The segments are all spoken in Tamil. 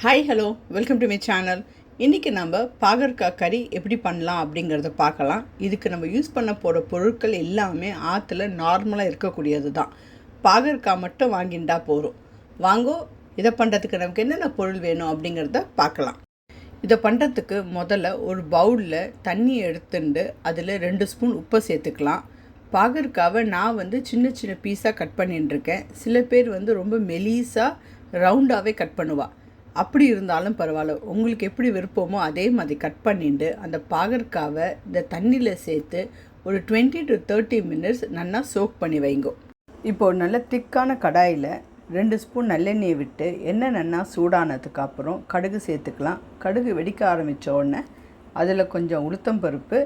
Hi hello welcome to my channel. இன்றைக்கி நம்ம பாகற்காய் கறி எப்படி பண்ணலாம் அப்படிங்கிறத பார்க்கலாம். இதுக்கு நம்ம யூஸ் பண்ண போகிற பொருட்கள் எல்லாமே ஆற்றுல நார்மலாக இருக்கக்கூடியது தான். பாகற்காய் மட்டும் வாங்கிண்டா போதும். வாங்கோ, இதை பண்ணுறதுக்கு நமக்கு என்னென்ன பொருள் வேணும் அப்படிங்கிறத பார்க்கலாம். இதை பண்ணுறதுக்கு முதல்ல ஒரு பவுலில் தண்ணி எடுத்துட்டு அதில் 2 ஸ்பூன் உப்பை சேர்த்துக்கலாம். பாகற்காவை நான் சின்ன சின்ன பீஸாக கட் பண்ணிட்டுருக்கேன். சில பேர் ரொம்ப மெலீஸாக ரவுண்டாகவே கட் பண்ணுவாள். அப்படி இருந்தாலும் பரவாயில்ல, உங்களுக்கு எப்படி விருப்பமோ அதே மாதிரி கட் பண்ணிட்டு அந்த பாகற்காவை இந்த தண்ணியில் சேர்த்து ஒரு 20 to 30 minutes நல்லா சோக் பண்ணி வைங்கோ. இப்போது நல்ல திக்கான கடாயில் 2 ஸ்பூன் நல்லெண்ணெயை விட்டு எண்ணெய் நல்லா சூடானதுக்கு அப்புறம் கடுகு சேர்த்துக்கலாம். கடுகு வெடிக்க ஆரம்பித்த உடனே அதில் கொஞ்சம் உளுத்தம் பருப்பு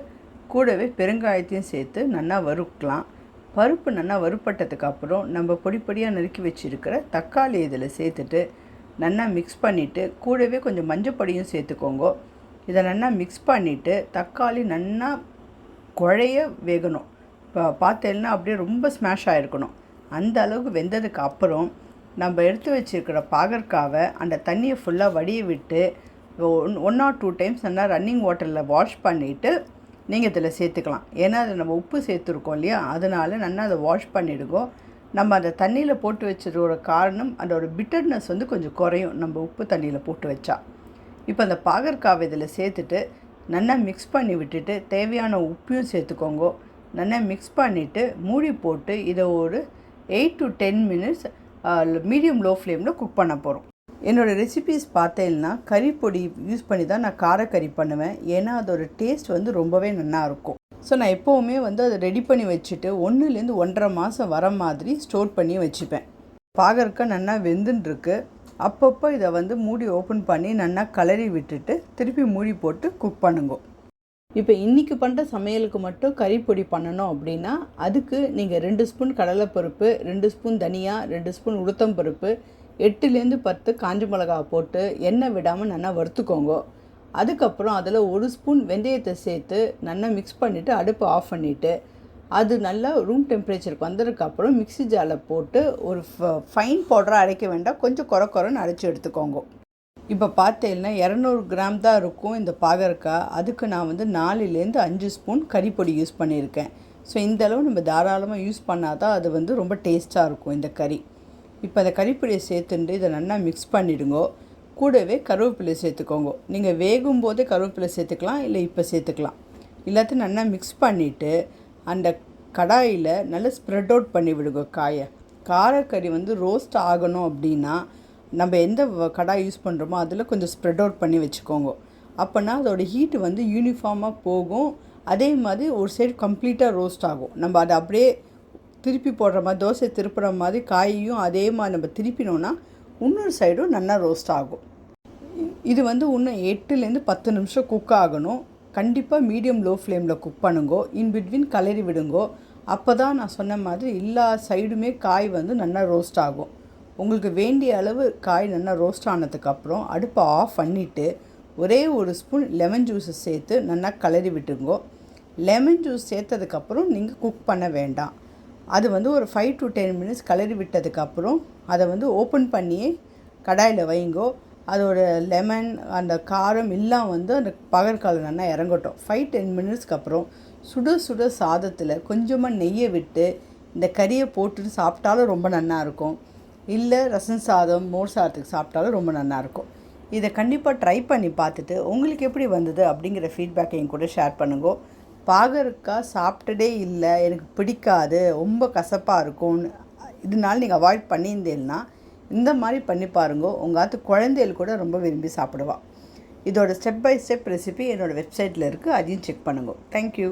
கூடவே பெருங்காயத்தையும் சேர்த்து நல்லா வறுக்கலாம். பருப்பு நல்லா வறுப்பட்டதுக்கு அப்புறம் நம்ம பொடியாக நறுக்கி வச்சுருக்கிற தக்காளி இதில் சேர்த்துட்டு நல்லா மிக்ஸ் பண்ணிவிட்டு கூடவே கொஞ்சம் மஞ்சப்பொடியும் சேர்த்துக்கோங்க. இதை நல்லா மிக்ஸ் பண்ணிவிட்டு தக்காளி நல்லா குழைய வேகணும். இப்போ பார்த்தேன்னா அப்படியே ரொம்ப ஸ்மாஷ் ஆகிருக்கணும். அந்த அளவுக்கு வெந்ததுக்கு அப்புறம் நம்ம எடுத்து வச்சுருக்கிற பாகற்காவை அந்த தண்ணியை ஃபுல்லாக வடிய விட்டு 1 or 2 times நல்லா ரன்னிங் வாட்டரில் வாஷ் பண்ணிவிட்டு நீங்கள் இதில் சேர்த்துக்கலாம். ஏன்னா அதில் நம்ம உப்பு சேர்த்துருக்கோம் இல்லையா, அதனால் நல்லா அதை வாஷ் பண்ணிவிடுங்கோ. நம்ம அந்த தண்ணியில் போட்டு வச்சதோட காரணம் அதோட பிட்டர்னஸ் கொஞ்சம் குறையும் நம்ம உப்பு தண்ணியில் போட்டு வச்சா. இப்போ அந்த பாகற்காவை இதில் சேர்த்துட்டு நல்லா மிக்ஸ் பண்ணி விட்டுட்டு தேவையான உப்பையும் சேர்த்துக்கோங்க. நல்லா மிக்ஸ் பண்ணிவிட்டு மூடி போட்டு இதை ஒரு 8 to 10 minutes மீடியம் லோ ஃப்ளேமில் குக் பண்ண போகிறோம். என்னோடய ரெசிபீஸ் பார்த்தேன்னா கறி பொடி யூஸ் பண்ணி தான் நான் காரக்கறி பண்ணுவேன். ஏன்னா அதோட டேஸ்ட் ரொம்பவே நல்லாயிருக்கும். ஸோ நான் எப்போவுமே அதை ரெடி பண்ணி வச்சுட்டு 1 to 1.5 மாதம் வர மாதிரி ஸ்டோர் பண்ணி வச்சுப்பேன். பாகற்காய் நல்லா வெந்துட்டுருக்கு. அப்பப்போ இதை மூடி ஓப்பன் பண்ணி நல்லா கலரி விட்டுட்டு திருப்பி மூடி போட்டு குக் பண்ணுங்க. இப்போ இன்றைக்கி பண்ணுற சமையலுக்கு மட்டும் கறி பொடி பண்ணணும் அப்படின்னா அதுக்கு நீங்கள் 2 ஸ்பூன் கடலைப்பருப்பு, 2 ஸ்பூன் தனியா, 2 ஸ்பூன் உளுத்தம் பருப்பு, 8 to 10 காஞ்ச மிளகா போட்டு எண்ணெய் விடாமல் நல்லா வறுத்துக்கோங்க. அதுக்கப்புறம் அதில் 1 ஸ்பூன் வெந்தயத்தை சேர்த்து நல்லா மிக்ஸ் பண்ணிவிட்டு அடுப்பு ஆஃப் பண்ணிவிட்டு அது நல்லா ரூம் டெம்பரேச்சருக்கு வந்ததுக்கப்புறம் மிக்ஸி ஜாரில் போட்டு ஒரு ஃபைன் பவுடராக அரைக்க வேண்டாம், கொஞ்சம் குறைன்னு அரைச்சி எடுத்துக்கோங்க. இப்போ பார்த்தேன்னா 200 கிராம் தான் இருக்கும் இந்த பாகற்காய். அதுக்கு நான் 4 to 5 ஸ்பூன் கறிப்பொடி யூஸ் பண்ணியிருக்கேன். ஸோ இந்தளவு நம்ம தாராளமாக யூஸ் பண்ணால் தான் அது ரொம்ப டேஸ்ட்டாக இருக்கும் இந்த கறி. இப்போ அந்த கறிப்பொடியை சேர்த்துட்டு இதை நல்லா மிக்ஸ் பண்ணிவிடுங்கோ. கூடவே கருவேப்பிலை சேர்த்துக்கோங்க. நீங்கள் வேகும் போதே கருவேப்பிலை சேர்த்துக்கலாம், இல்லை இப்போ சேர்த்துக்கலாம். எல்லாத்தையும் நல்லா மிக்ஸ் பண்ணிவிட்டு அந்த கடாயில் நல்லா ஸ்ப்ரெட் அவுட் பண்ணி விடுங்க காயை. காரக்கறி ரோஸ்ட் ஆகணும் அப்படின்னா நம்ம எந்த கடாய் யூஸ் பண்ணுறோமோ அதில் கொஞ்சம் ஸ்ப்ரெட் அவுட் பண்ணி வச்சுக்கோங்க. அப்போனா அதோடய ஹீட்டு யூனிஃபார்மாக போகும். அதே மாதிரி ஒரு சைடு கம்ப்ளீட்டாக ரோஸ்ட் ஆகும். நம்ம அதை அப்படியே திருப்பி போடுற மாதிரி தோசை திருப்புற மாதிரி காயையும் அதே மாதிரி நம்ம திருப்பினோன்னா இன்னொரு சைடும் நல்லா ரோஸ்ட் ஆகும். இது இன்னும் 8 to 10 நிமிஷம் குக் ஆகணும். கண்டிப்பாக மீடியம் லோ ஃப்ளேமில் குக் பண்ணுங்கோ. இன் பிட்வீன் கலரி விடுங்கோ. அப்போ தான் நான் சொன்ன மாதிரி எல்லா சைடுமே காய் நல்லா ரோஸ்ட் ஆகும். உங்களுக்கு வேண்டிய அளவு காய் நல்லா ரோஸ்ட் ஆனதுக்கப்புறம் அடுப்பை ஆஃப் பண்ணிவிட்டு ஒரே 1 ஸ்பூன் லெமன் ஜூஸை சேர்த்து நல்லா கலரி விட்டுருங்கோ. லெமன் ஜூஸ் சேர்த்ததுக்கப்புறம் நீங்கள் குக் பண்ண வேண்டாம். அது ஒரு 5 to 10 minutes கலரி விட்டதுக்கப்புறம் அதை ஓப்பன் பண்ணியே கடாயில் வைங்கோ. அதோட லெமன் அந்த காரம் எல்லாம் அந்த பாகற்காயில் நல்லா இறங்கட்டும். 5-10 minutesக்கு அப்புறம் சுட சுட சாதத்தில் கொஞ்சமாக நெய்யை விட்டு இந்த கறியை போட்டுட்டு சாப்பிட்டாலும் ரொம்ப நல்லாயிருக்கும். இல்லை ரசம் சாதம், மோர் சாதத்துக்கு சாப்பிட்டாலும் ரொம்ப நல்லாயிருக்கும். இதை கண்டிப்பாக ட்ரை பண்ணி பார்த்துட்டு உங்களுக்கு எப்படி வந்தது அப்படிங்கிற ஃபீட்பேக்கை என் கூட ஷேர் பண்ணுங்க. பாகற்காய் சாப்பிட்டதே இல்லை, எனக்கு பிடிக்காது, ரொம்ப கசப்பாக இருக்கும்னு இதனால நீங்கள் அவாய்ட் பண்ணியிருந்தேன்னா இந்த மாதிரி பண்ணி பாருங்க. உங்கள் குழந்தைகள் கூட ரொம்ப விரும்பி சாப்பிடுவா. இதோட ஸ்டெப் பை ஸ்டெப் ரெசிபி என்னோடய வெப்சைட்டில் இருக்குது, அதையும் செக் பண்ணுங்க. தேங்க்யூ.